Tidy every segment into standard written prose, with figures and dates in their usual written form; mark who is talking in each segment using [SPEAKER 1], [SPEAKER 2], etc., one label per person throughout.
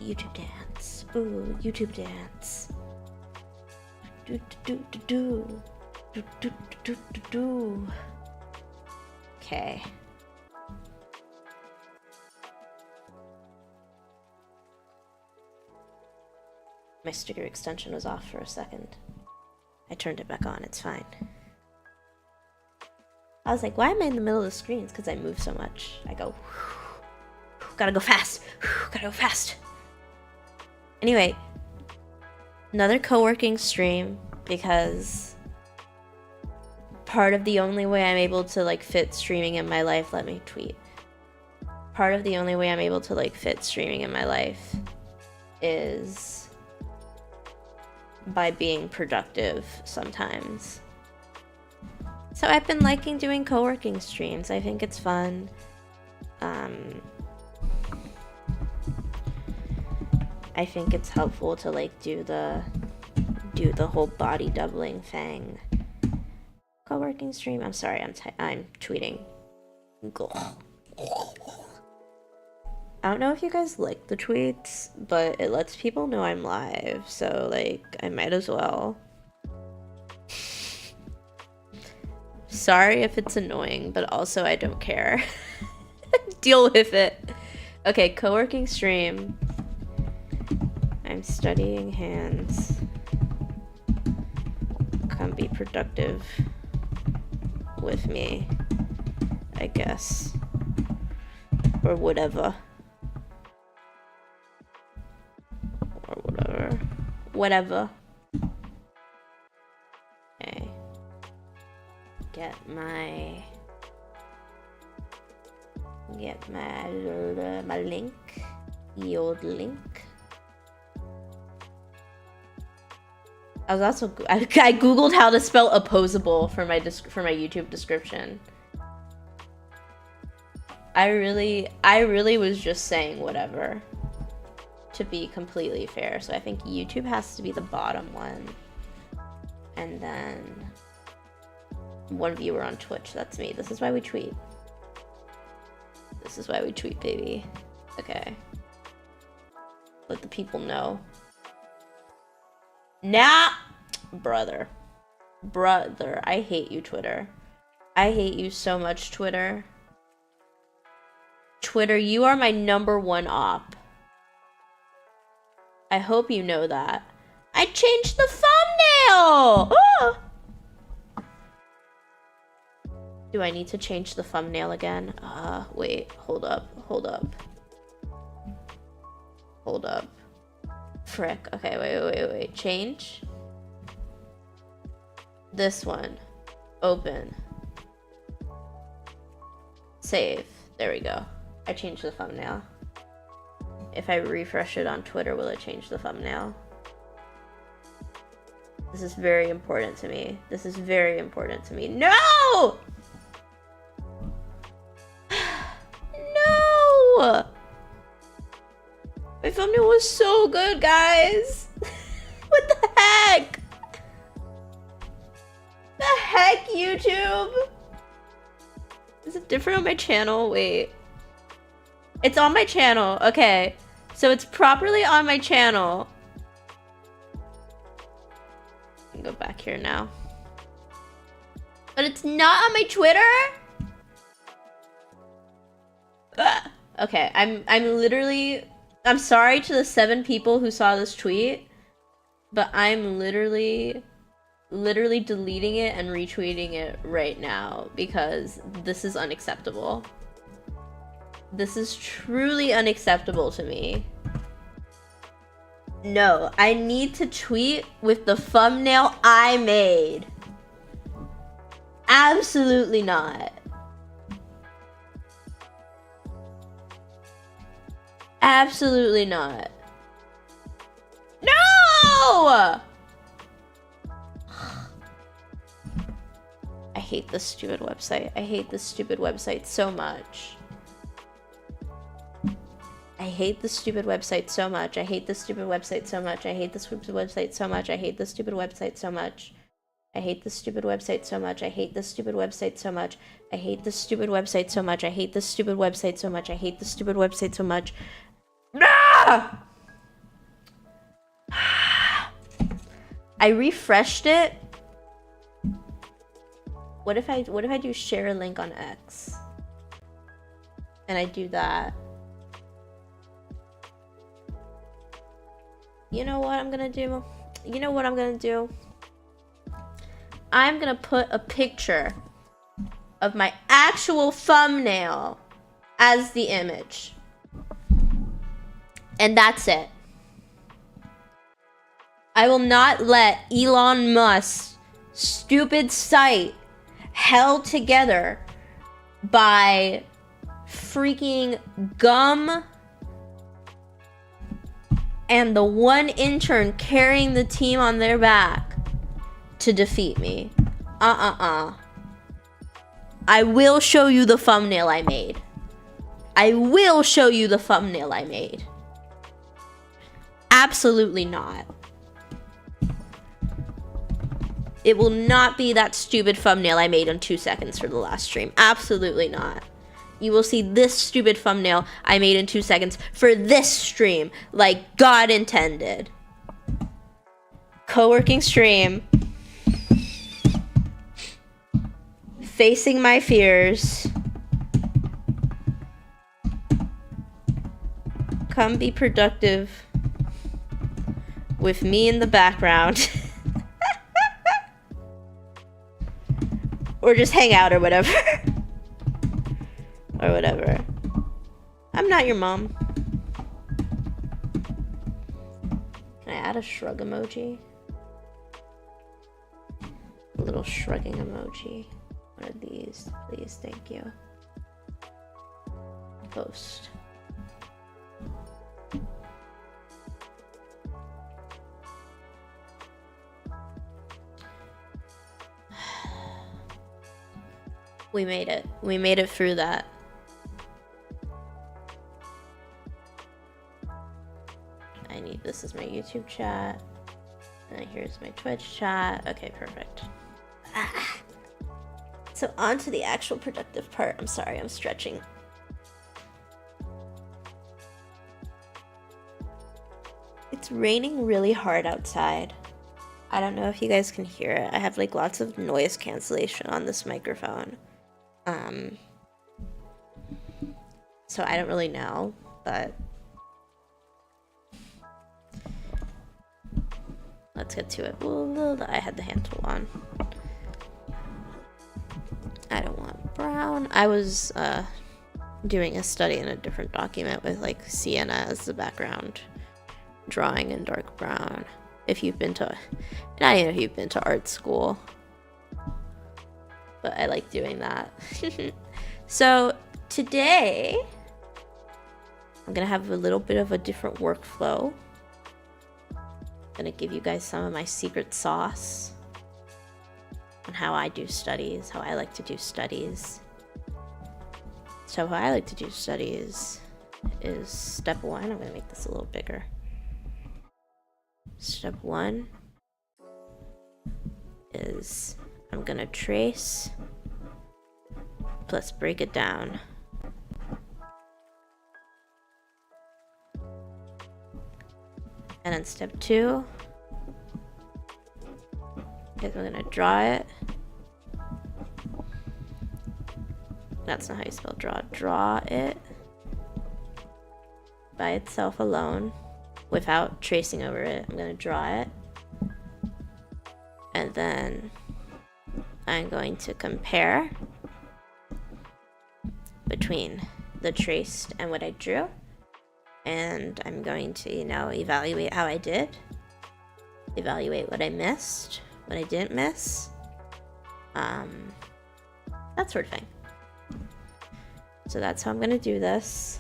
[SPEAKER 1] YouTube dance. Ooh, YouTube dance. Do do do do do do do do do. Okay. My sticker extension was off for a second. I turned it back on, it's fine. I was like, why am I in the middle of the screens? Because I move so much. I go, gotta go fast, gotta go fast. Anyway, another co-working stream because part of the only way I'm able to like fit streaming in my life, let me tweet. Part of the only way I'm able to like fit streaming in my life is by being productive sometimes. So I've been liking doing co-working streams. I think it's fun. I think it's helpful to like do the whole body doubling thing. Co-working stream. I'm sorry. I'm tweeting. I don't know if you guys like the tweets, but it lets people know I'm live, so like I might as well. Sorry if it's annoying, but also I don't care. Deal with it. Okay, co-working stream. I'm studying hands. Come be productive with me, I guess. Or whatever. Or whatever. Whatever. Okay. Get my link. Yod link. I was also I googled how to spell opposable for my YouTube description. I really was just saying whatever, to be completely fair. So I think YouTube has to be the bottom one, and then one viewer on Twitch. That's me. This is why we tweet. This is why we tweet, baby. Okay. Let the people know. Nah, brother, I hate you, Twitter. I hate you so much, Twitter. Twitter, you are my #1 op. I hope you know that. I changed the thumbnail! Ah! Do I need to change the thumbnail again? Wait, hold up. Frick. Okay, wait. Change. This one. Open. Save. There we go. I changed the thumbnail. If I refresh it on Twitter, will it change the thumbnail? This is very important to me. No! No! My thumbnail was so good, guys. What the heck? The heck, YouTube? Is it different on my channel? Wait. It's on my channel. Okay. So it's properly on my channel. I can go back here now. But it's not on my Twitter? Ugh. Okay, I'm sorry to the 7 people who saw this tweet, but I'm literally deleting it and retweeting it right now because this is unacceptable. This is truly unacceptable to me. No, I need to tweet with the thumbnail I made. Absolutely not. Absolutely not. No! I hate this stupid website. I hate this stupid website so much. I hate this stupid website so much. I hate this stupid website so much. I hate this stupid website so much. I hate this stupid website so much. I hate this stupid website so much. I hate this stupid website so much. I hate this stupid website so much. I hate this stupid website so much. I hate this stupid website so much. Ah! I refreshed it. What if I do share a link on X? And I do that. You know what I'm gonna do? You know what I'm gonna do? I'm gonna put a picture of my actual thumbnail as the image. And that's it. I will not let Elon Musk's stupid site held together by freaking gum and the one intern carrying the team on their back to defeat me. I will show you the thumbnail I made. I will show you the thumbnail I made. Absolutely not. It will not be that stupid thumbnail I made in 2 seconds for the last stream. Absolutely not. You will see this stupid thumbnail I made in 2 seconds for this stream, like God intended. Co-working stream. Facing my fears. Come be productive with me in the background. Or just hang out or whatever. Or whatever. I'm not your mom. Can I add a shrug emoji? A little shrugging emoji. One of these, please, thank you. Post. We made it. We made it through that. This is my YouTube chat. And here's my Twitch chat. Okay, perfect. So on to the actual productive part. I'm sorry, I'm stretching. It's raining really hard outside. I don't know if you guys can hear it. I have like lots of noise cancellation on this microphone. So I don't really know, but let's get to it. I had the hand tool on. I don't want brown. I was doing a study in a different document with like sienna as the background, drawing in dark brown. If you've been to, not even if you've been to art school, but I like doing that. So today, I'm gonna have a little bit of a different workflow. I'm gonna give you guys some of my secret sauce on how I do studies, how I like to do studies. So how I like to do studies is step one. I'm gonna make this a little bigger. Step one is I'm gonna trace plus break it down. And then step two is I'm gonna draw it. That's not how you spell draw. Draw it by itself alone without tracing over it. I'm gonna draw it. And then I'm going to compare between the traced and what I drew. And I'm going to, you know, evaluate how I did. Evaluate what I missed, what I didn't miss. That sort of thing. So that's how I'm gonna do this.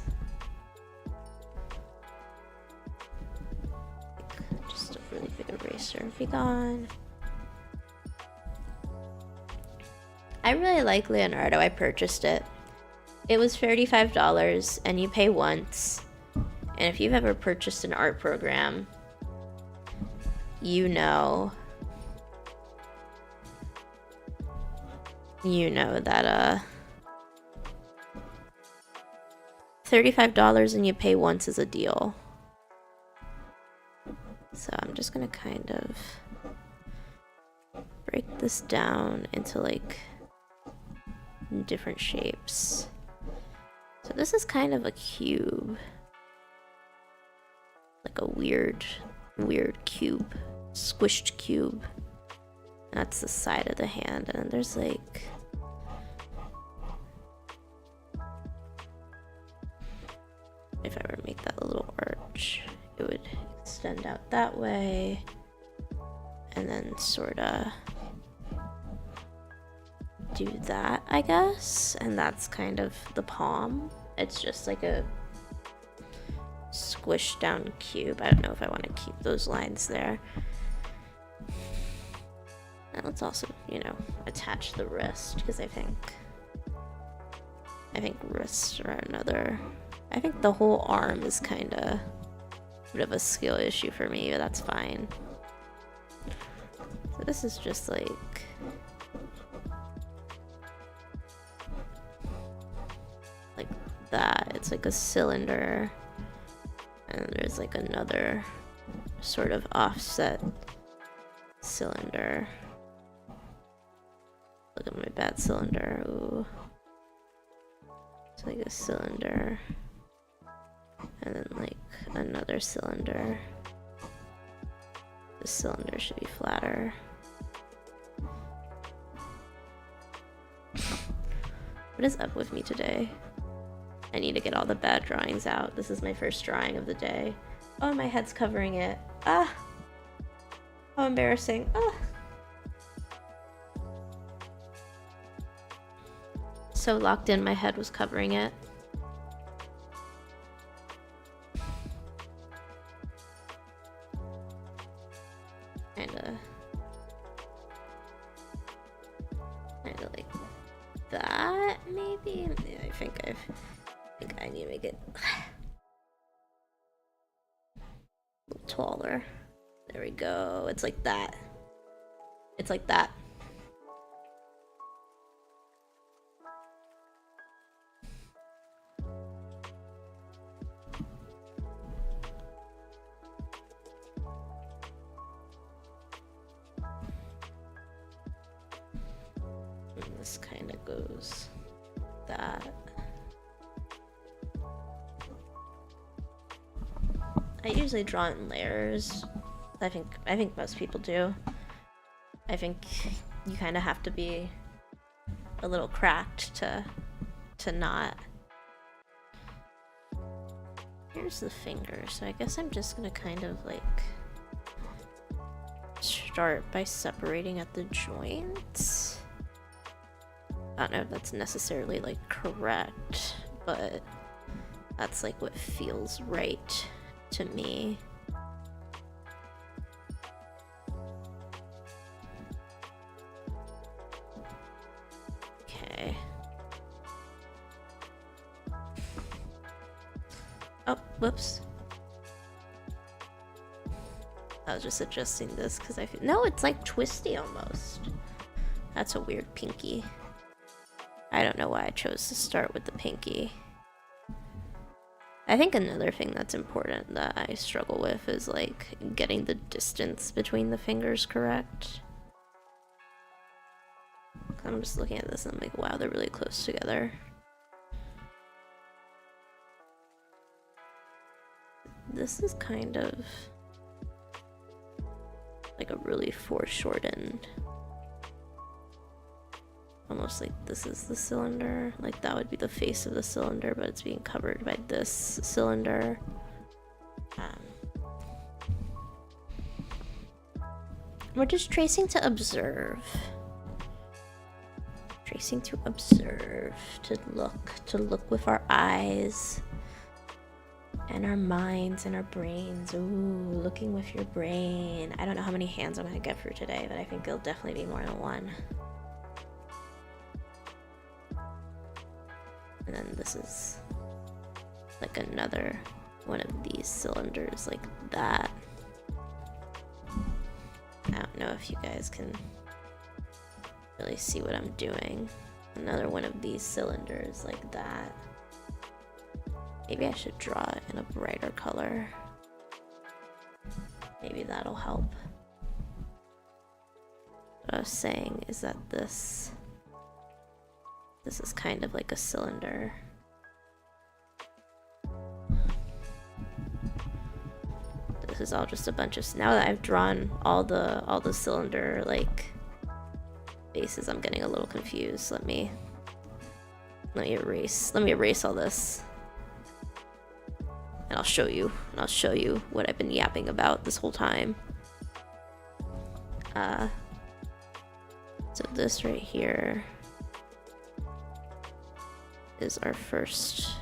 [SPEAKER 1] Just a really big eraser. Be gone. I really like Leonardo. I purchased it. It was $35 and you pay once. And if you've ever purchased an art program, you know that $35 and you pay once is a deal. So I'm just gonna kind of break this down into like different shapes. So this is kind of a cube. Like a weird cube. Squished cube. That's the side of the hand, and there's like if I were to make that a little arch, it would extend out that way and then sorta do that, I guess. And that's kind of the palm. It's just like a squished down cube. I don't know if I want to keep those lines there. And let's also, you know, attach the wrist, because I think wrists are another. I think the whole arm is kind of a bit of a skill issue for me, but that's fine. So this is just like that. It's like a cylinder, and there's like another sort of offset cylinder. Look at my bad cylinder. Ooh. It's like a cylinder, and then like another cylinder. The cylinder should be flatter. What is up with me today? I need to get all the bad drawings out. This is my first drawing of the day. Oh, my head's covering it. Ah! How embarrassing. Ah! So locked in, my head was covering it. Kinda like that, maybe? Yeah, I think I need to make it a little taller. There we go. It's like that. It's like that. This kind of goes that. I usually draw in layers. I think most people do. I think you kind of have to be a little cracked to not. Here's the finger, so I guess I'm just gonna kind of like start by separating at the joints. I don't know if that's necessarily like correct, but that's like what feels right to me. Okay. Oh, whoops. I was just adjusting this because I feel, no, it's like twisty almost. That's a weird pinky. I don't know why I chose to start with the pinky. I think another thing that's important that I struggle with is like getting the distance between the fingers correct. I'm just looking at this and I'm like, wow, they're really close together. This is kind of like a really foreshortened. Almost like this is the cylinder, like that would be the face of the cylinder, but it's being covered by this cylinder. We're just tracing to observe. Tracing to observe, to look with our eyes and our minds and our brains. Ooh, looking with your brain. I don't know how many hands I'm gonna get for today, but I think it'll definitely be more than one. And then this is like another one of these cylinders like that. I don't know if you guys can really see what I'm doing. Another one of these cylinders like that. Maybe I should draw it in a brighter color. Maybe that'll help. what I was saying is that this is kind of like a cylinder. This is all just a bunch of, now that I've drawn all the cylinder like bases, I'm getting a little confused. Let me erase all this. And I'll show you what I've been yapping about this whole time. So this right here is our first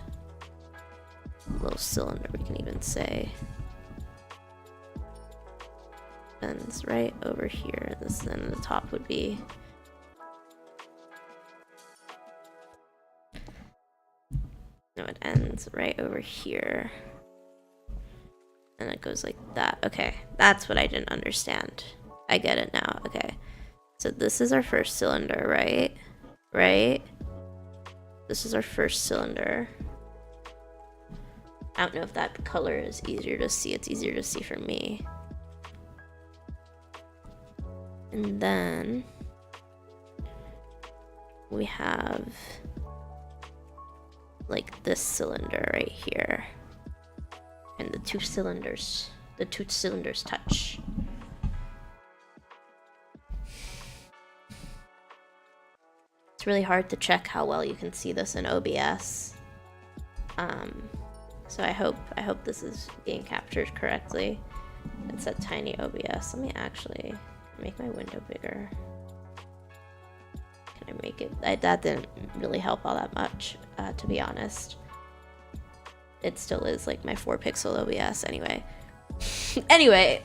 [SPEAKER 1] little cylinder, we can even say. And it's right over here. This, then the top would be no, it ends right over here. And it goes like that. Okay, that's what I didn't understand. I get it now. Okay. So this is our first cylinder, right? Right? This is our first cylinder. I don't know if that color is easier to see. It's easier to see for me. And then we have like this cylinder right here. And the two cylinders touch. It's really hard to check how well you can see this in OBS. So I hope this is being captured correctly. It's a tiny OBS. Let me actually make my window bigger. Can I make it? That didn't really help all that much, to be honest. It still is like my 4-pixel OBS anyway. Anyway.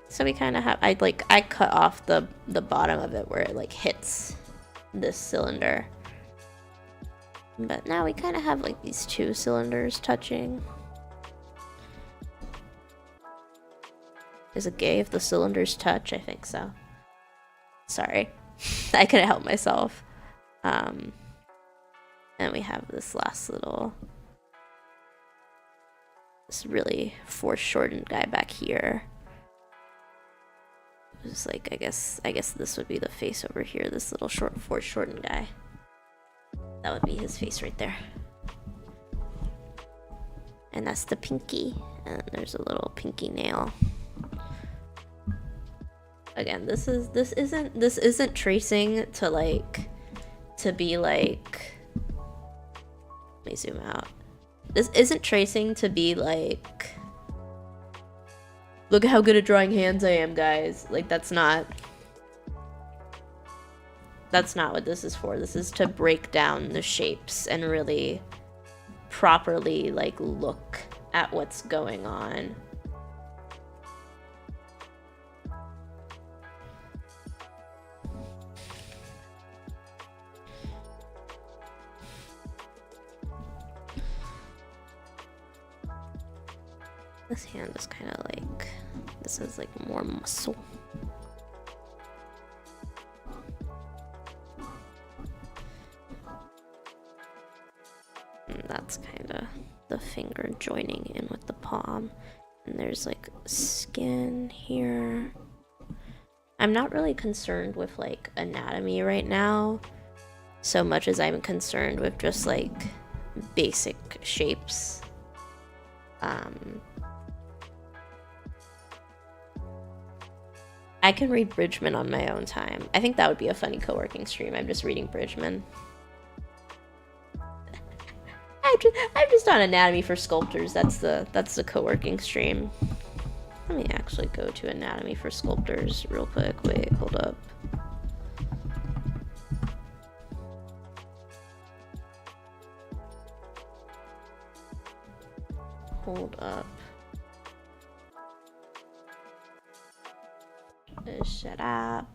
[SPEAKER 1] So we kind of have, I cut off the bottom of it where it like hits this cylinder. But now we kind of have like these two cylinders touching. Is it gay if the cylinders touch? I think so. Sorry. I couldn't help myself. And we have this last little, this really foreshortened guy back here. It's like, I guess this would be the face over here, this little foreshortened guy. That would be his face right there. And that's the pinky. And there's a little pinky nail. Again, this isn't tracing to like, to be like, let me zoom out. This isn't tracing to be like, look at how good at drawing hands I am, guys. Like, that's not what this is for. This is to break down the shapes and really properly like look at what's going on. This hand is kind of like, this is like more muscle. And that's kind of the finger joining in with the palm. And there's like skin here. I'm not really concerned with like anatomy right now, so much as I'm concerned with just like basic shapes. I can read Bridgman on my own time. I think that would be a funny co-working stream. I'm just reading Bridgman. I'm just on anatomy for sculptors. That's the co-working stream. Let me actually go to anatomy for sculptors real quick. Wait, hold up. Hold up. Shut up.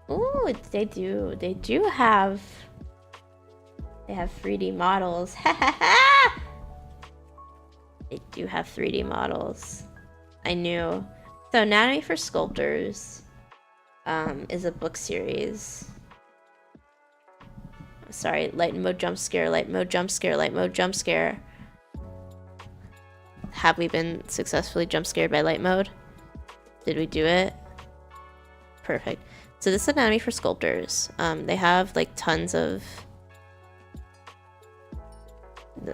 [SPEAKER 1] Ooh, they do They have 3D models. They do have 3D models. I knew. So Anatomy for Sculptors is a book series. Sorry, light mode jump scare, light mode jump scare, light mode jump scare. Have we been successfully jump scared by light mode? Did we do it? Perfect. So this is Anatomy for Sculptors. They have like tons of...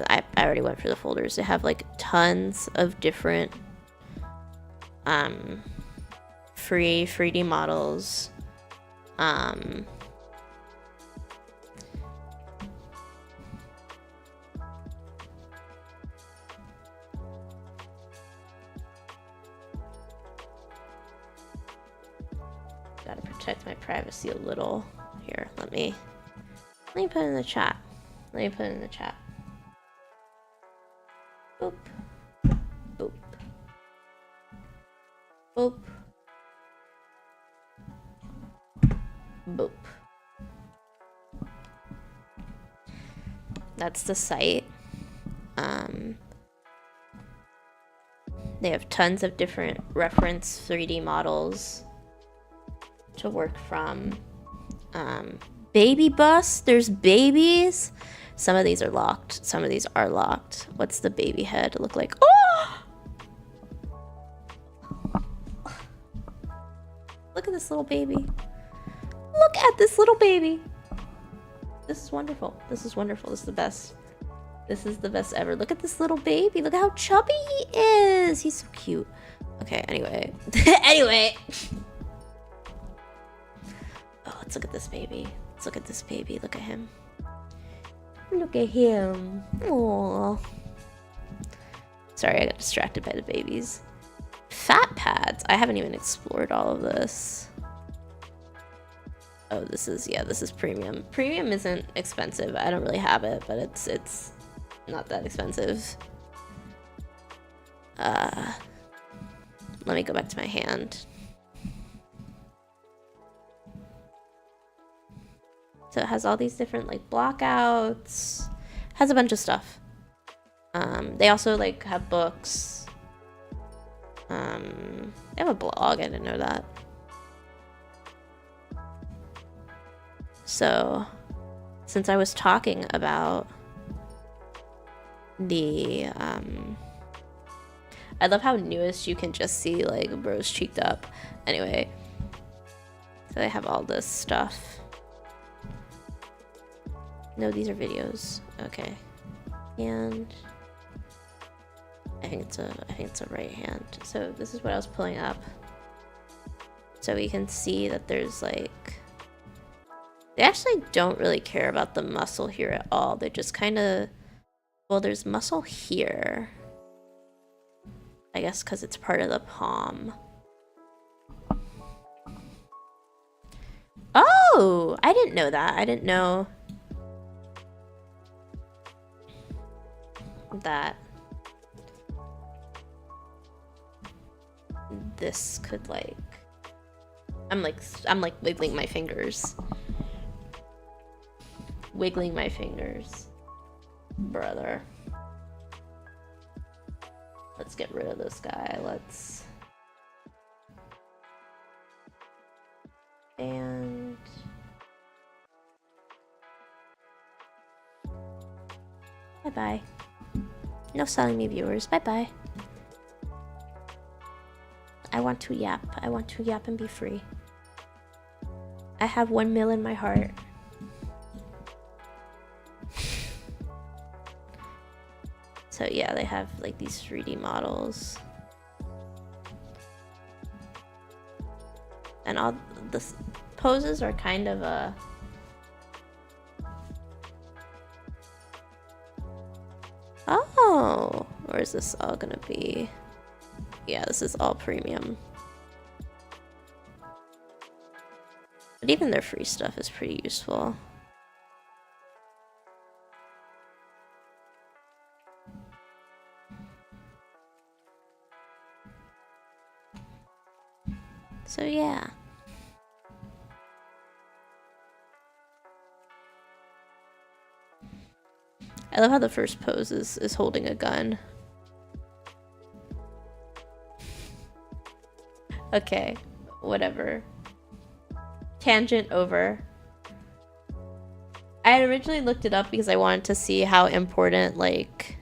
[SPEAKER 1] I already went for the folders. They have like tons of different free 3D models. Gotta protect my privacy a little. Here, let me put it in the chat. Let me put it in the chat. Boop. Boop. Boop. Boop. That's the site. They have tons of different reference 3D models to work from. Baby bus, there's babies. Some of these are locked. Some of these are locked. What's the baby head look like? Oh! Look at this little baby. Look at this little baby. This is wonderful. This is wonderful. This is the best. This is the best ever. Look at this little baby. Look at how chubby he is. He's so cute. Okay, anyway. Anyway. Oh, let's look at this baby. Let's look at this baby. Look at him. Look at him. Aww. Sorry, I got distracted by the babies. Fat pads. I haven't even explored all of this. Oh, this is, yeah, this is premium. Premium isn't expensive. I don't really have it, but it's not that expensive. Let me go back to my hand. So it has all these different like blockouts. Has a bunch of stuff. They also like have books. They have a blog. I didn't know that. So, since I was talking about the I love how newest you can just see like bros cheeked up. Anyway, so they have all this stuff. No, these are videos. Okay, and I think it's a right hand. So this is what I was pulling up. So we can see that there's like, they actually don't really care about the muscle here at all. They just kind of, well, there's muscle here. I guess because it's part of the palm. Oh, I didn't know that. I didn't know that this could like, I'm like wiggling my fingers. Wiggling my fingers. Brother. Let's get rid of this guy. Let's... And... Bye-bye. No selling me viewers. Bye-bye. I want to yap. I want to yap and be free. I have 1 mil in my heart. So yeah, they have like these 3D models. And all the poses are kind of a... Oh, or is this all gonna be... Yeah, this is all premium. But even their free stuff is pretty useful. So yeah. I love how the first pose is holding a gun. Okay, whatever. Tangent over. I had originally looked it up because I wanted to see how important, like,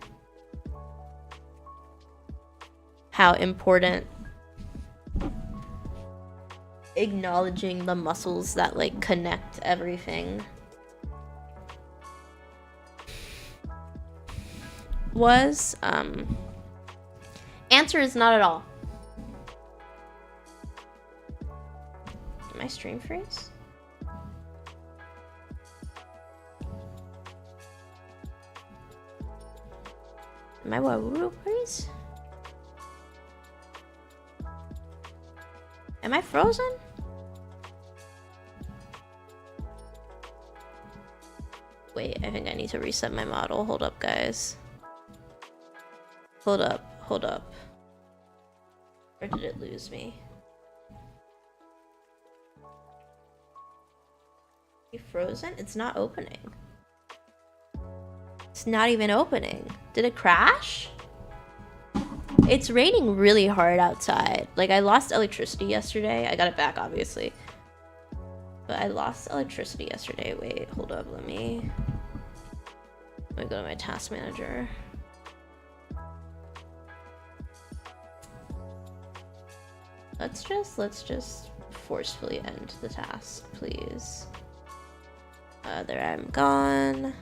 [SPEAKER 1] acknowledging the muscles that, like, connect everything was. Answer is not at all. Did my stream freeze? Am I Wawuru freeze? Am I frozen? Wait, I think I need to reset my model. Hold up, guys. Hold up, hold up. Or did it lose me? You frozen? It's not opening. It's not even opening. Did it crash? It's raining really hard outside. Like, I lost electricity yesterday. I got it back, obviously. But I lost electricity yesterday. Wait, hold up. Let me go to my task manager. Let's just forcefully end the task, please. There, I'm gone.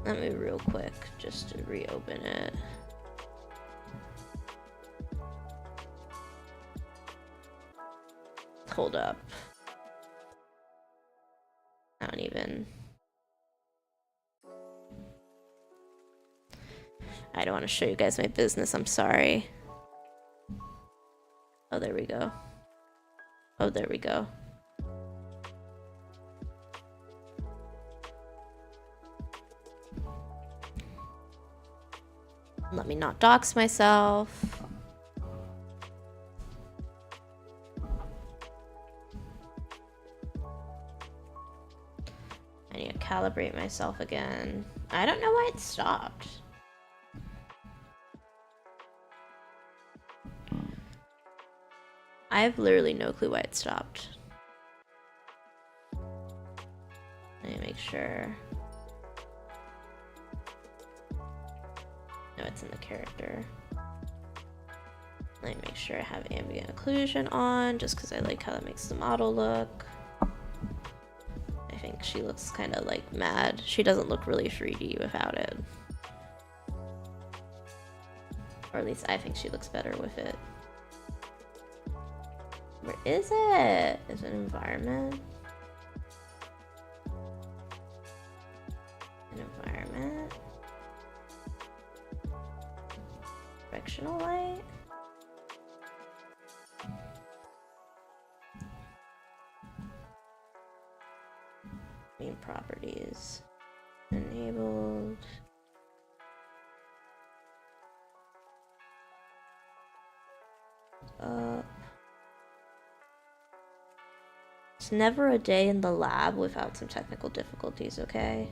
[SPEAKER 1] Let me real quick just to reopen it. Hold up. I don't want to show you guys my business, I'm sorry. Oh, there we go. Oh, there we go. Let me not dox myself. I need to calibrate myself again. I don't know why it stopped. I have literally no clue why it stopped. Let me make sure. No, it's in the character. Let me make sure I have ambient occlusion on, just because I like how that makes the model look. I think she looks kind of like mad. She doesn't look really 3D without it. Or at least I think she looks better with it. Where is it? Is it environment? An environment? Directional light? Main properties. Enabled. It's never a day in the lab without some technical difficulties, okay?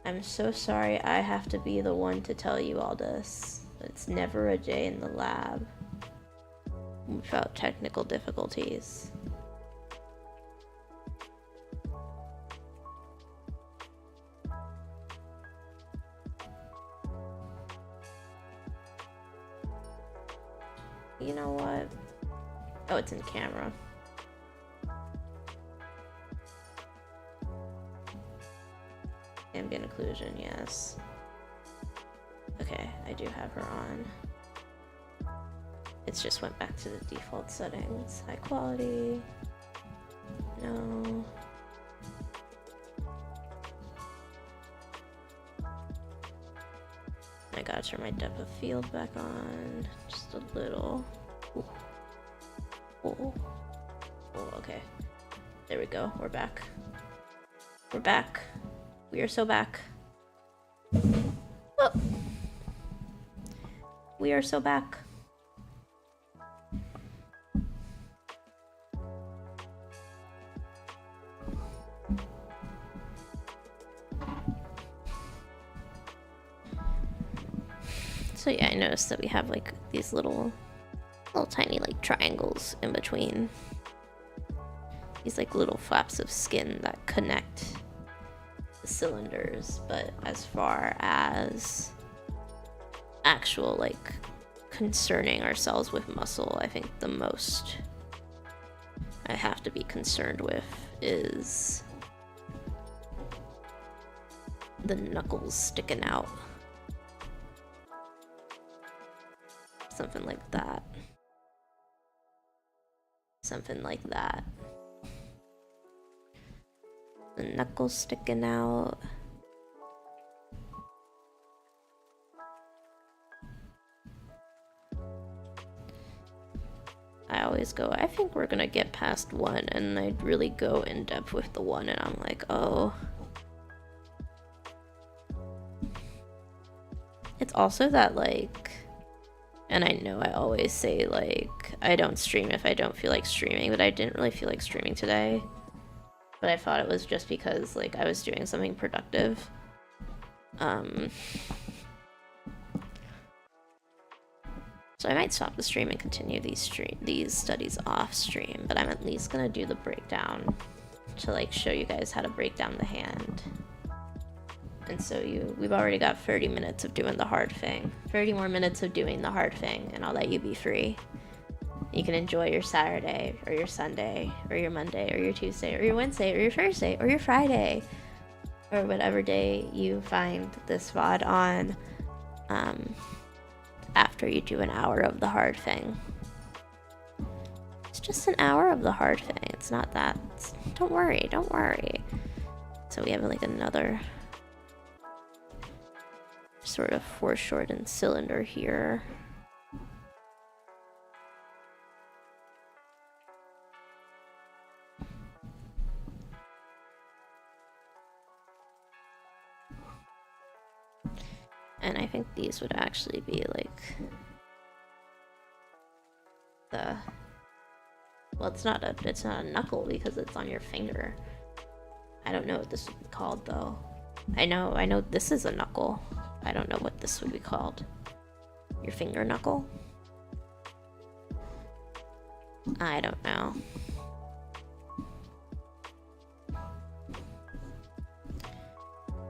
[SPEAKER 1] I'm so sorry I have to be the one to tell you all this. It's never a day in the lab without technical difficulties. You know what? Oh, it's in camera. Ambient occlusion, yes. Okay, I do have her on. It's just went back to the default settings. High quality. No. I gotta turn my depth of field back on. Just a little. Ooh. Oh, okay. There we go. We're back. We're back. We are so back. Oh. We are so back. So yeah, I noticed that we have like these little tiny like triangles in between. These like little flaps of skin that connect the cylinders, but as far as actual like concerning ourselves with muscle, I think the most I have to be concerned with is the knuckles sticking out. Something like that. Something like that. The knuckles sticking out. I always go, I think we're gonna get past 1, and I'd really go in depth with the 1, and I'm like, oh. It's also that, like, and I know I always say, like, I don't stream if I don't feel like streaming, but I didn't really feel like streaming today. But I thought it was just because, like, I was doing something productive. So I might stop the stream and continue these studies off stream, but I'm at least gonna do the breakdown to like show you guys how to break down the hand. And so we've already got 30 minutes of doing the hard thing. 30 more minutes of doing the hard thing, and I'll let you be free. You can enjoy your Saturday, or your Sunday, or your Monday, or your Tuesday, or your Wednesday, or your Thursday, or your Friday, or whatever day you find this VOD on, after you do an hour of the hard thing. It's just an hour of the hard thing. It's not that. Don't worry, don't worry. So we have like another sort of foreshortened cylinder here. And I think these would actually be like the, well, it's not a knuckle because it's on your finger. I don't know what this would be called though. I know this is a knuckle. I don't know what this would be called. Your finger knuckle? I don't know.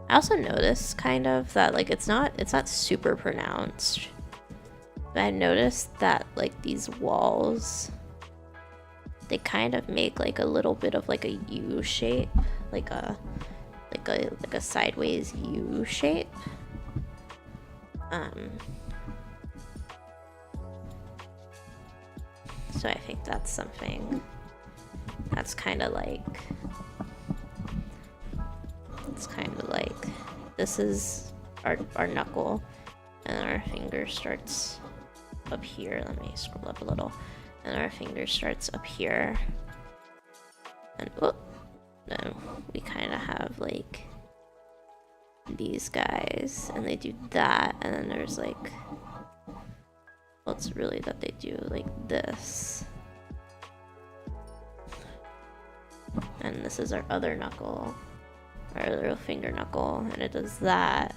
[SPEAKER 1] I also noticed kind of that like it's not super pronounced. But I noticed that like these walls, they kind of make like a little bit of like a U shape, like a sideways U shape. So I think that's something that's kind of like, it's kind of like, this is our knuckle, and our finger starts up here. Let me scroll up a little. And our finger starts up here. And then we kind of have like these guys, and they do that, and then there's like, well, it's really that they do like this. And this is our other knuckle, our little finger knuckle, and it does that.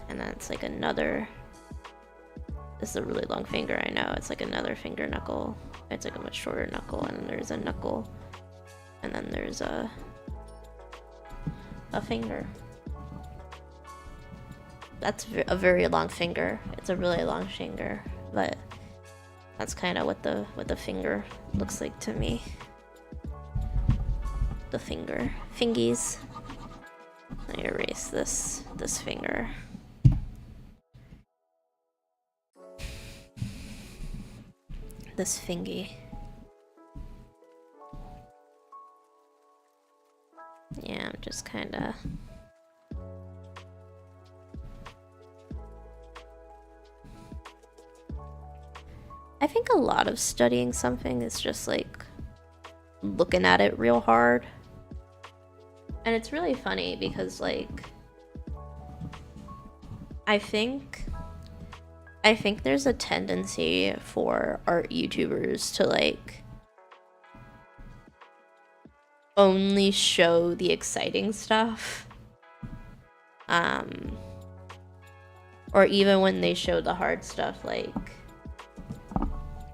[SPEAKER 1] And then it's like another, this is a really long finger, I know, it's like another finger knuckle. It's like a much shorter knuckle, and then there's a knuckle, and then there's a finger. That's a very long finger. It's a really long finger, but that's kind of what the finger looks like to me. The finger, fingies. Let me erase this finger. This fingy. Yeah, I'm just kind of. I think a lot of studying something is just like looking at it real hard. And it's really funny because like I think there's a tendency for art YouTubers to like only show the exciting stuff. Or even when they show the hard stuff, like,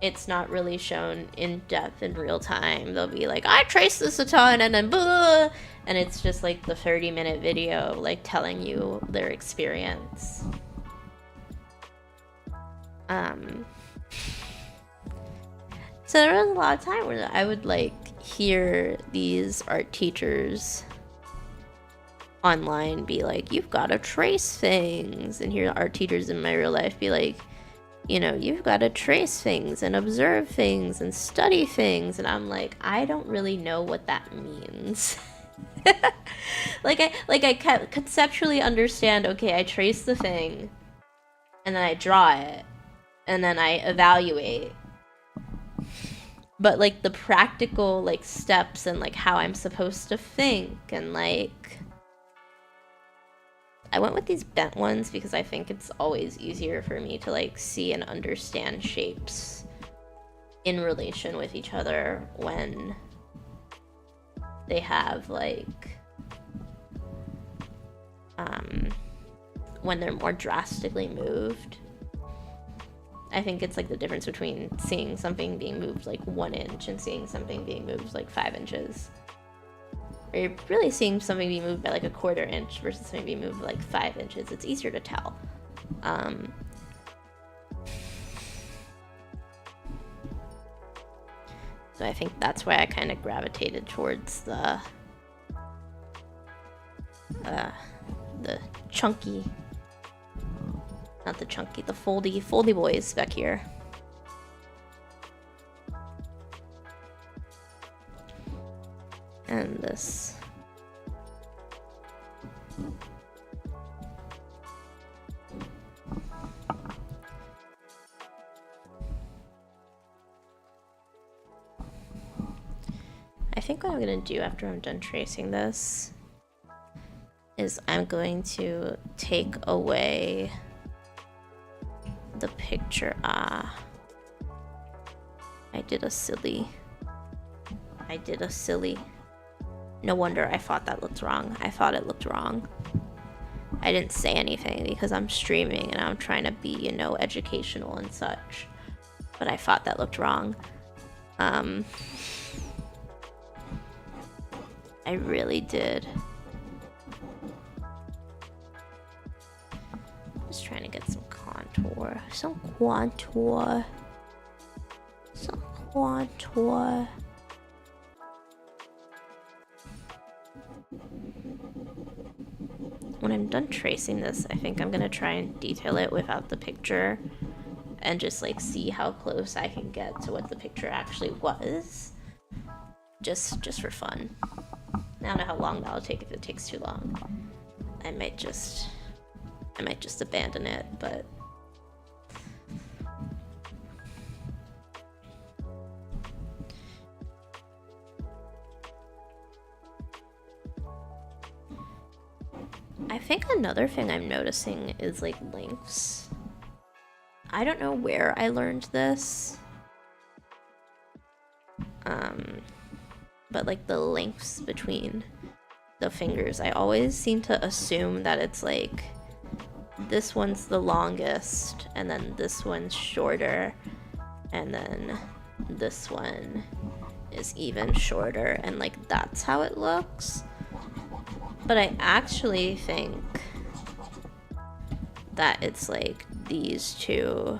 [SPEAKER 1] it's not really shown in depth in real time. They'll be like, I traced this a ton, and then blah, and it's just like the 30-minute video, like, telling you their experience. So there was a lot of time where I would, like, hear these art teachers online be like, you've got to trace things, and hear art teachers in my real life be like, you know, you've got to trace things and observe things and study things, and I'm like, I don't really know what that means. I conceptually understand, okay, I trace the thing, and then I draw it, and then I evaluate. But, like, the practical, like, steps and, like, how I'm supposed to think, and, like, I went with these bent ones because I think it's always easier for me to, like, see and understand shapes in relation with each other when they have, like, when they're more drastically moved. I think it's, like, the difference between seeing something being moved, like, 1 inch and seeing something being moved, like, 5 inches. Or you're really seeing something be moved by, like, a 1/4 inch versus something being moved by, like, 5 inches. It's easier to tell. So I think that's why I kind of gravitated towards the chunky, not the chunky, the foldy boys back here. And this. I think what I'm gonna do after I'm done tracing this is I'm going to take away the picture. I did a silly. No wonder I thought that looked wrong. I thought it looked wrong. I didn't say anything because I'm streaming and I'm trying to be, you know, educational and such. But I thought that looked wrong. I really did. Just trying to get some contour. Some contour. When I'm done tracing this, I think I'm gonna try and detail it without the picture and just, like, see how close I can get to what the picture actually was. Just for fun. I don't know how long that'll take. If it takes too long, I might just abandon it, but I think another thing I'm noticing is, like, lengths. I don't know where I learned this. But, like, the lengths between the fingers, I always seem to assume that it's, like, this one's the longest, and then this one's shorter, and then this one is even shorter, and, like, that's how it looks. But I actually think that it's, like, these two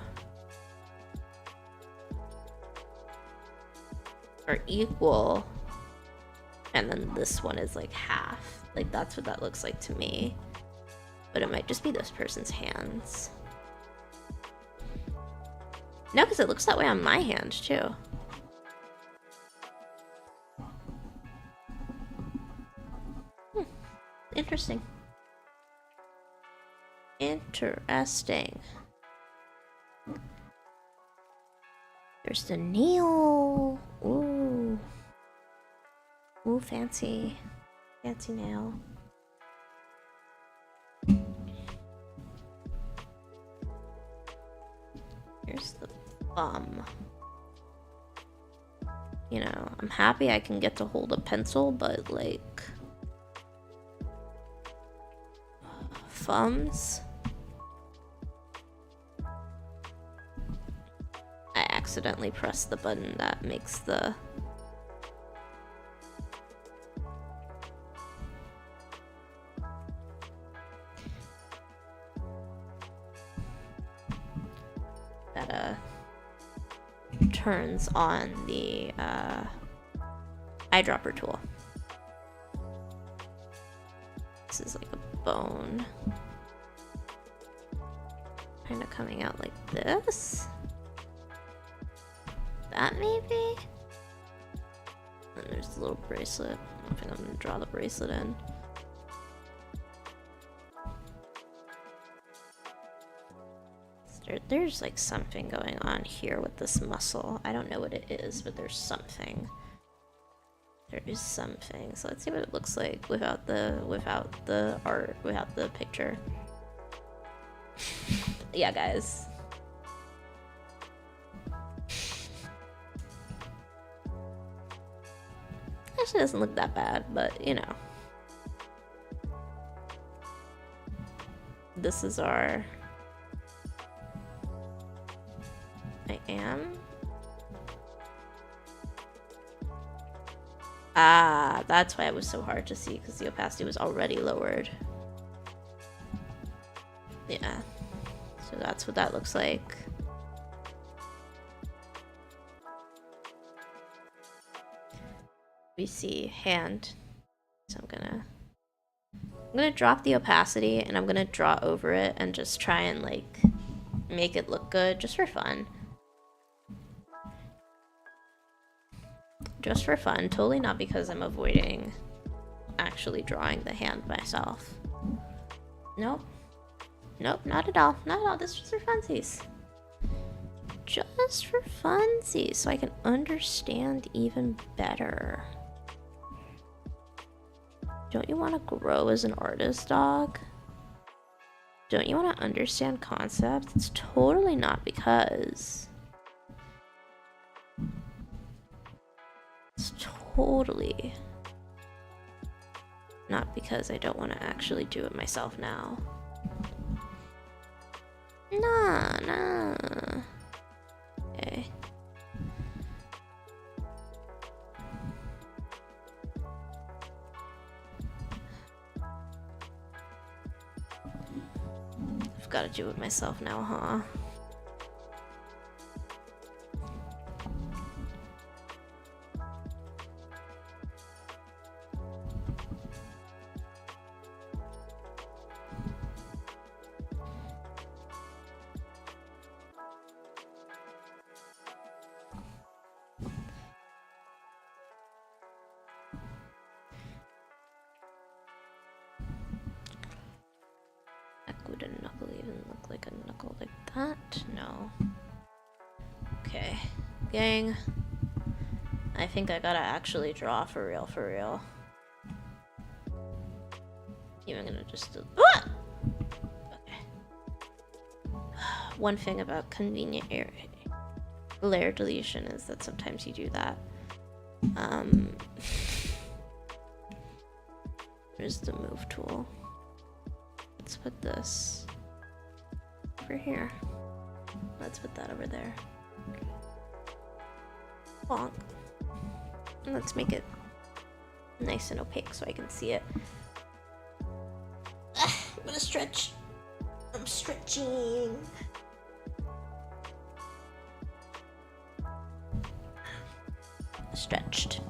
[SPEAKER 1] are equal, and then this one is, like, half. Like, that's what that looks like to me. But it might just be this person's hands. No, because it looks that way on my hand, too. Interesting. Interesting. There's the nail. Ooh. Ooh, fancy. Fancy nail. Here's the thumb. You know, I'm happy I can get to hold a pencil, but, like, thumbs. I accidentally pressed the button that makes the... that turns on the eyedropper tool. This is like a bone. Kind of coming out like this. That maybe? And there's the little bracelet. I think I'm gonna draw the bracelet in. There's like something going on here with this muscle. I don't know what it is, but there's something. There is something. So let's see what it looks like without the art, without the picture. Yeah, guys. Actually doesn't look that bad, but you know. This is our... I am? Ah, that's why it was so hard to see, because the opacity was already lowered. Yeah. So that's what that looks like. We see hand. So I'm gonna drop the opacity and I'm gonna draw over it and just try and like make it look good just for fun. Just for fun, totally not because I'm avoiding actually drawing the hand myself. Nope. Nope, not at all. Not at all. This is just for funsies. Just for funsies, so I can understand even better. Don't you want to grow as an artist, dog? Don't you want to understand concepts? It's totally not because... It's totally not because I don't want to actually do it myself now. Nah. Okay. I've got to do it myself now, huh? Would a knuckle even look like a knuckle like that? No. Okay. Gang. I think I gotta actually draw for real, for real. Even gonna just... Ah! Okay. One thing about convenient layer deletion is that sometimes you do that. There's the move tool. Let's put this over here. Let's put that over there. Bonk. And let's make it nice and opaque so I can see it. I'm gonna stretch. I'm stretching. Stretched.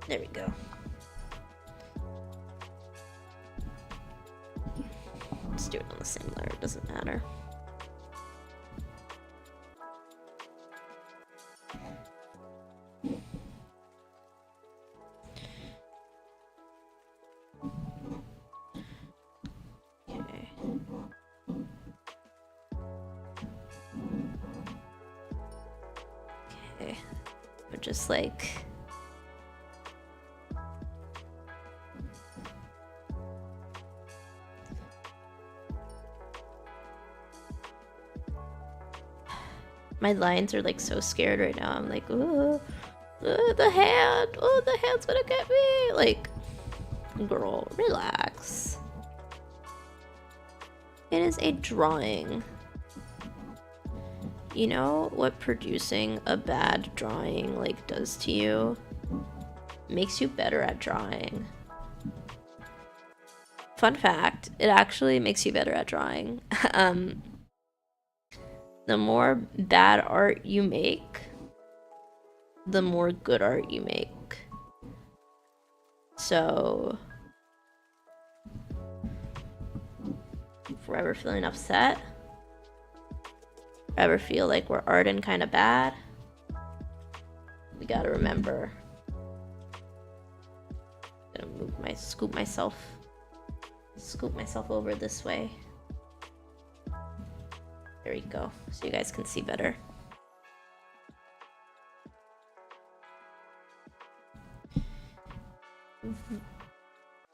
[SPEAKER 1] There we go. Let's do it on the same layer, it doesn't matter. Okay. Okay. We're just like... My lines are like so scared right now. I'm like, ooh. The hand! Oh, the hand's gonna get me! Like, girl, relax. It is a drawing. You know what producing a bad drawing, like, does to you? Makes you better at drawing. Fun fact, it actually makes you better at drawing. The more bad art you make, the more good art you make. So, if we're ever feeling upset, ever feel like we're arting kind of bad, we gotta remember. I'm gonna move scoop myself over this way. There we go, so you guys can see better.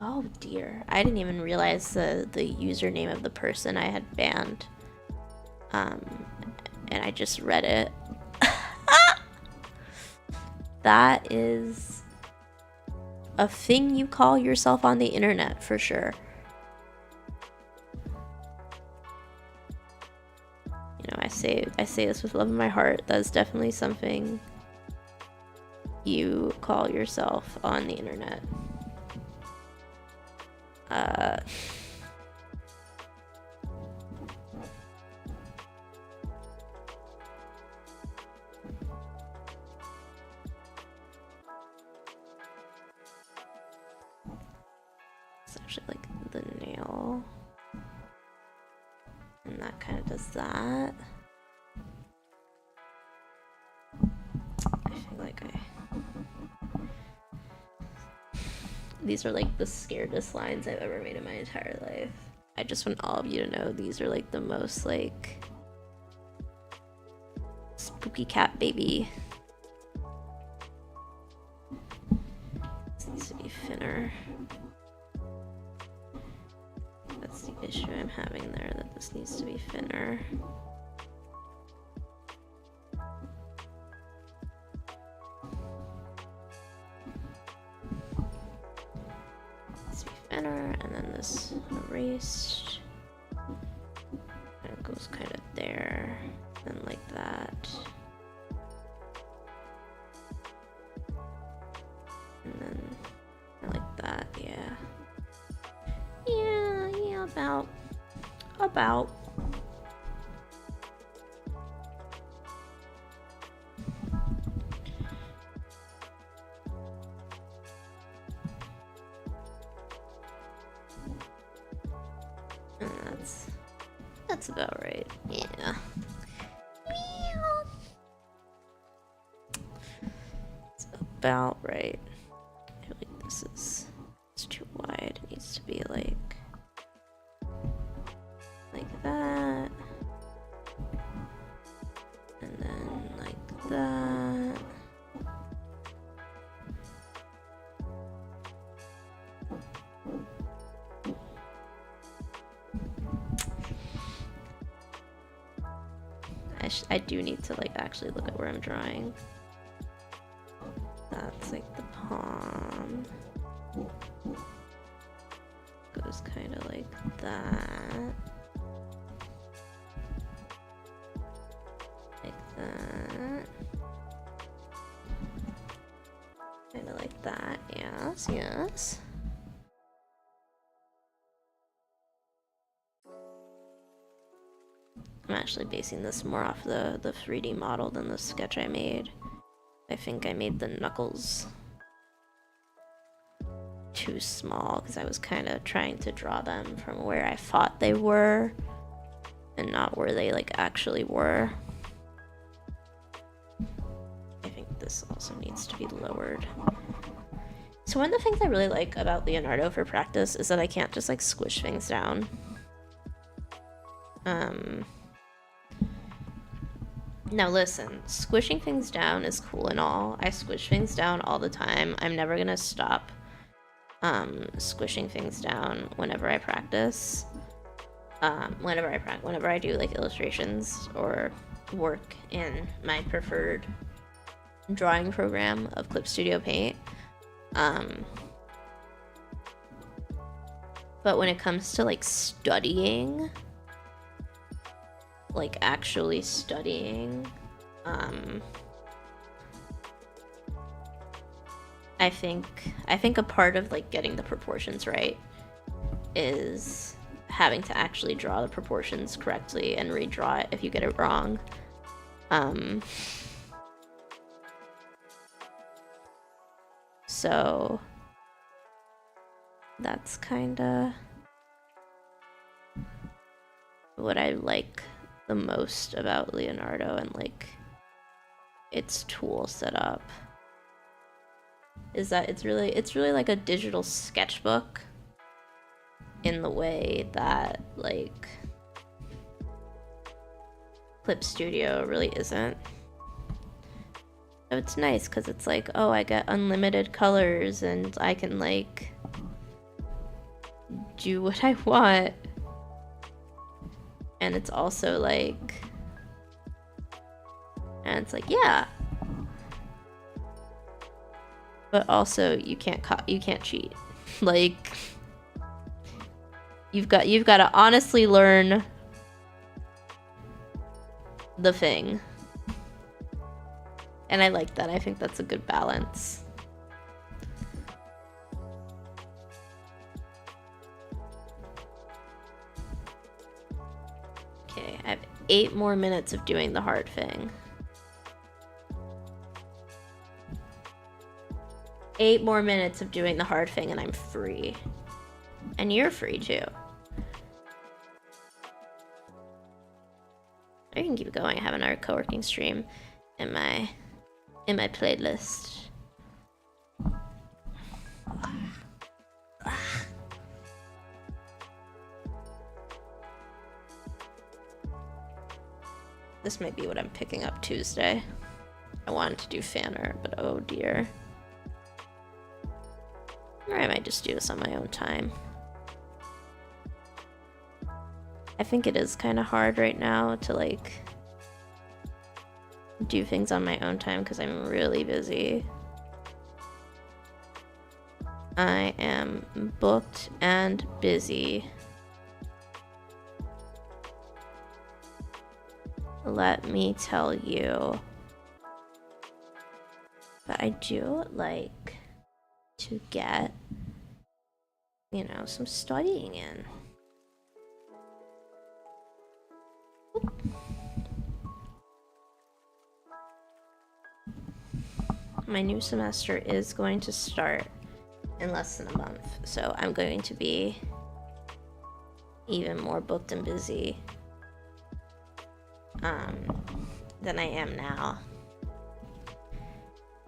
[SPEAKER 1] Oh dear, I didn't even realize the username of the person I had banned. And I just read it. That is a thing you call yourself on the internet for sure. You know, I say this with love in my heart. That's definitely something you call yourself on the internet. It's actually like the nail, and that kind of does that. I feel like these are like the scaredest lines I've ever made in my entire life. I just want all of you to know these are like the most like spooky cat baby. This needs to be thinner. That's the issue I'm having there, that this needs to be thinner. Thinner, and then this erased, and it goes kind of there, and like that, and then like that. Yeah, about. That's about right. Yeah. It's about right. I feel like it's too wide. It needs to be like that. And then like that. I do need to like actually look at where I'm drawing. That's like the palm. Goes kind of like that. Like that. Kind of like that. Yes, yes. I'm actually basing this more off the 3D model than the sketch I made. I think I made the knuckles too small because I was kind of trying to draw them from where I thought they were and not where they like actually were. I think this also needs to be lowered. So one of the things I really like about Leonardo for practice is that I can't just like squish things down. Now listen, squishing things down is cool and all. I squish things down all the time. I'm never gonna stop squishing things down whenever I practice. Whenever I do like illustrations or work in my preferred drawing program of Clip Studio Paint. But when it comes to like studying, like actually studying, I think a part of like getting the proportions right is having to actually draw the proportions correctly and redraw it if you get it wrong. So that's kinda what I like the most about Leonardo and like its tool setup, is that it's really like a digital sketchbook in the way that like Clip Studio really isn't. So it's nice because it's like, oh, I get unlimited colors and I can like do what I want. And it's also like, and it's like, yeah. But also you can't cheat. Like you've got to honestly learn the thing. And I like that. I think that's a good balance. Okay, I have 8 more minutes of doing the hard thing. 8 more minutes of doing the hard thing and I'm free. And you're free too. I can keep going. I have another co-working stream in my playlist. This might be what I'm picking up Tuesday. I wanted to do fan art, but oh dear. Or I might just do this on my own time. I think it is kind of hard right now to like do things on my own time because I'm really busy. I am booked and busy. Let me tell you. But I do like to get, you know, some studying in. My new semester is going to start in less than a month, so I'm going to be even more booked and busy than I am now.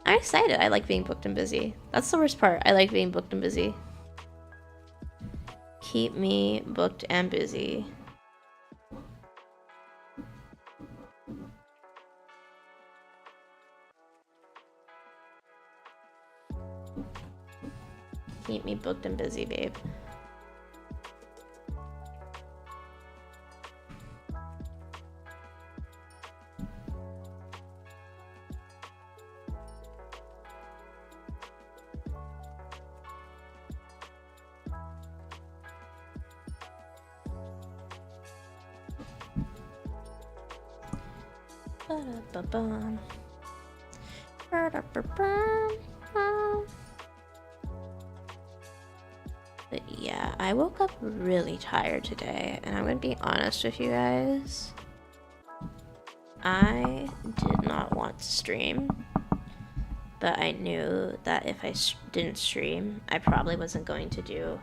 [SPEAKER 1] I'm excited. I like being booked and busy. That's the worst part. I like being booked and busy. Keep me booked and busy. Keep me booked and busy, babe. Ba-da-ba-bum. Ba-da-ba-bum. But yeah, I woke up really tired today, and I'm gonna be honest with you guys. I did not want to stream, but I knew that if I didn't stream, I probably wasn't going to do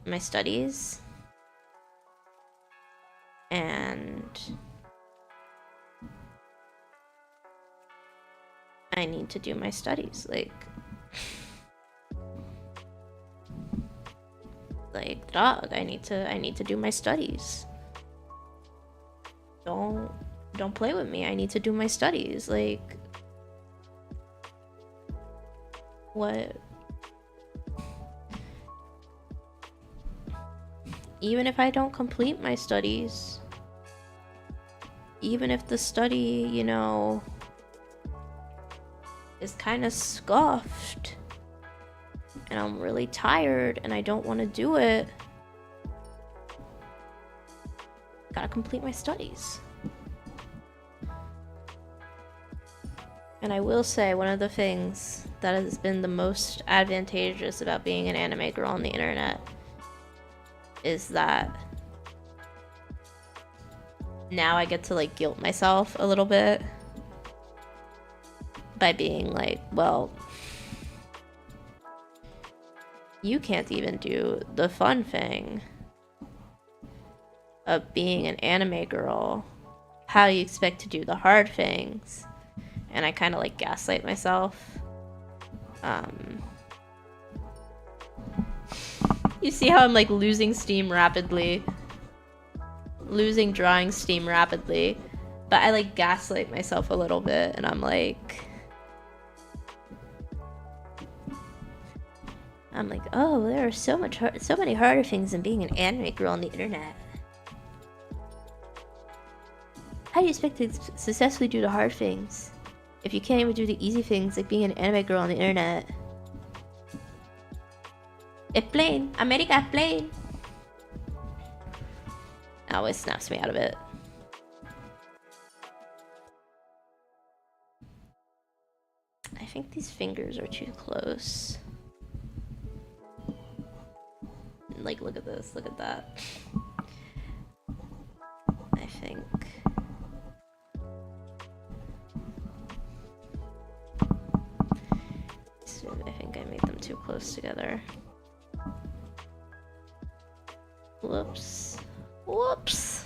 [SPEAKER 1] my studies. And I need to do my studies, like dog, I need to do my studies. Don't play with me. I need to do my studies. Like, what? Even if I don't complete my studies, even if the study, you know, is kind of scuffed. And I'm really tired and I don't want to do it. Gotta complete my studies. And I will say, one of the things that has been the most advantageous about being an anime girl on the internet is that now I get to like guilt myself a little bit by being like, well, you can't even do the fun thing of being an anime girl. How do you expect to do the hard things? And I kind of like gaslight myself. You see how I'm like losing steam rapidly, losing drawing steam rapidly, but I like gaslight myself a little bit, and I'm like, oh, there are so many harder things than being an anime girl on the internet. How do you expect to successfully do the hard things if you can't even do the easy things like being an anime girl on the internet? Explain. America, explain. Oh, it snaps me out of it. I think these fingers are too close. Like, look at this, look at that. I think. So I think I made them too close together. Whoops. Whoops.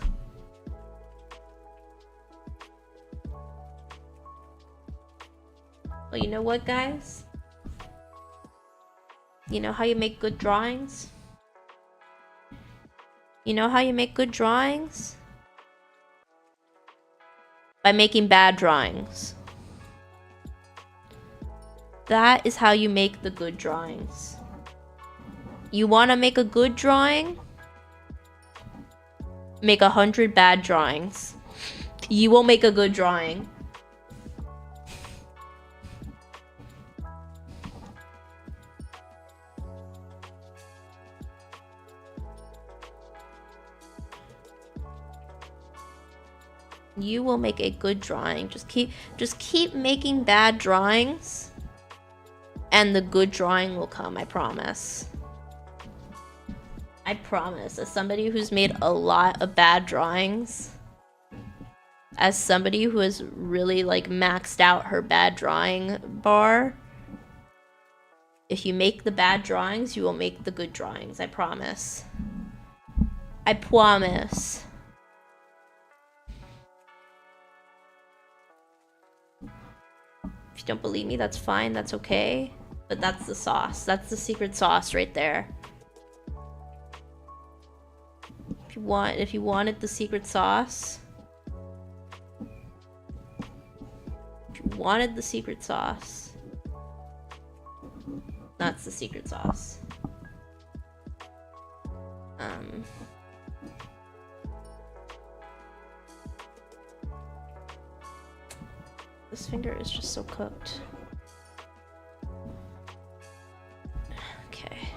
[SPEAKER 1] Well, you know what, guys? You know how you make good drawings? You know how you make good drawings? By making bad drawings. That is how you make the good drawings. You want to make a good drawing? Make 100 bad drawings. You will make a good drawing. You will make a good drawing. Just keep making bad drawings, and the good drawing will come, I promise. I promise. As somebody who's made a lot of bad drawings, as somebody who has really like maxed out her bad drawing bar, if you make the bad drawings, you will make the good drawings, I promise. I promise. If you don't believe me, that's fine, that's okay. But that's the sauce. That's the secret sauce right there. If you wanted the secret sauce. If you wanted the secret sauce. That's the secret sauce. This finger is just so cooked. Okay.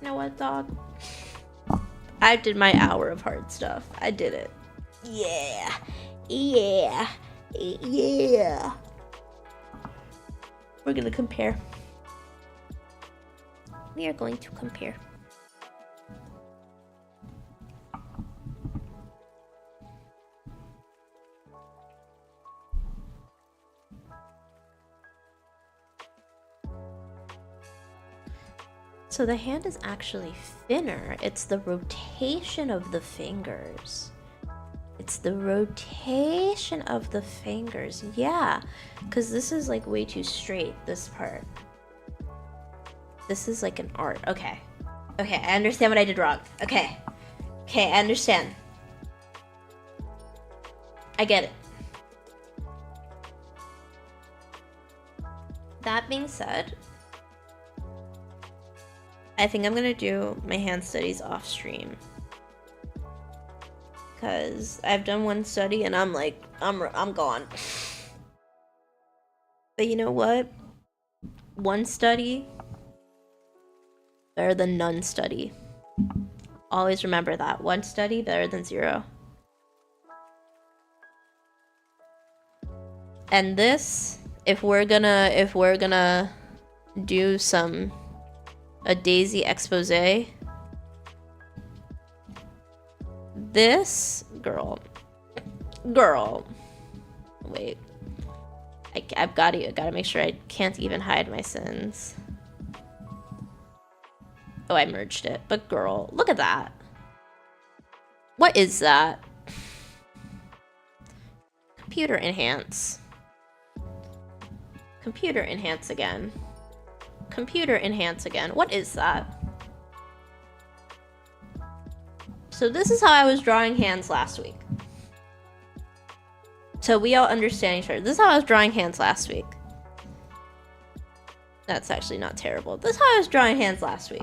[SPEAKER 1] You know what, dog? I did my hour of hard stuff. I did it. Yeah. Yeah. Yeah. We're gonna compare. We are going to compare. So the hand is actually thinner. It's the rotation of the fingers. It's the rotation of the fingers. Yeah, because this is like way too straight, this part. This is like an art. Okay. Okay, I understand what I did wrong. Okay. Okay, I understand. I get it. That being said, I think I'm gonna do my hand studies off stream. Because I've done one study and I'm like, I'm gone. But you know what? One study better than none study. Always remember that. One study better than 0. And this, if we're gonna do a Daisy expose, this girl, wait, I've gotta make sure I can't even hide my sins. Oh, I merged it, but girl, look at that. What is that? Computer enhance. Computer enhance again. Computer enhance again. What is that? So this is how I was drawing hands last week. So we all understand each other. This is how I was drawing hands last week. That's actually not terrible. This is how I was drawing hands last week.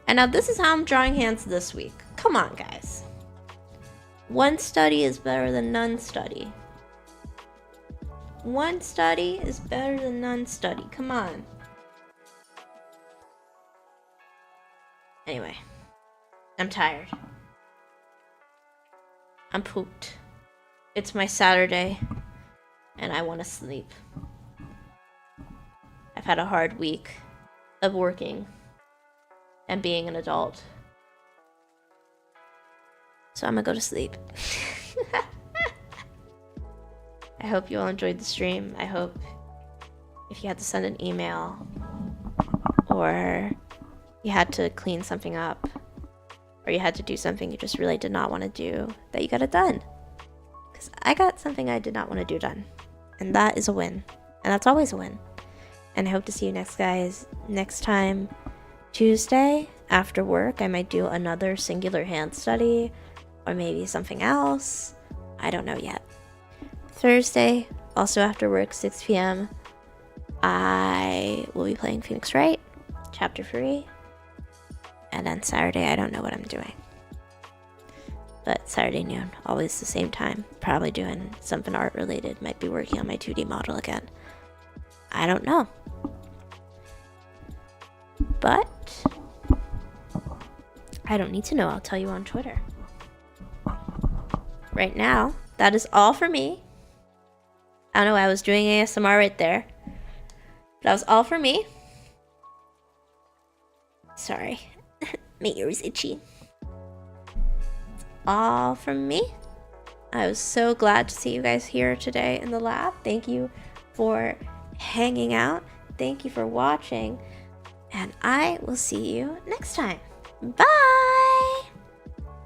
[SPEAKER 1] And now this is how I'm drawing hands this week. Come on, guys. One study is better than none study. One study is better than none study. Come on. Anyway, I'm tired. I'm pooped. It's my Saturday, and I want to sleep. I've had a hard week of working and being an adult. So I'm gonna go to sleep. I hope you all enjoyed the stream. I hope if you had to send an email or you had to clean something up or you had to do something you just really did not want to do, that you got it done. Because I got something I did not want to do done. And that is a win. And that's always a win. And I hope to see you next time. Tuesday after work, I might do another singular hand study or maybe something else. I don't know yet. Thursday, also after work, 6 p.m., I will be playing Phoenix Wright, Chapter 3. And then Saturday, I don't know what I'm doing. But Saturday noon, always the same time. Probably doing something art related. Might be working on my 2D model again. I don't know. But I don't need to know. I'll tell you on Twitter. Right now, that is all for me. I don't know why I was doing ASMR right there. That was all for me. Sorry. My ear's itchy. All from me. I was so glad to see you guys here today in the lab. Thank you for hanging out. Thank you for watching. And I will see you next time. Bye!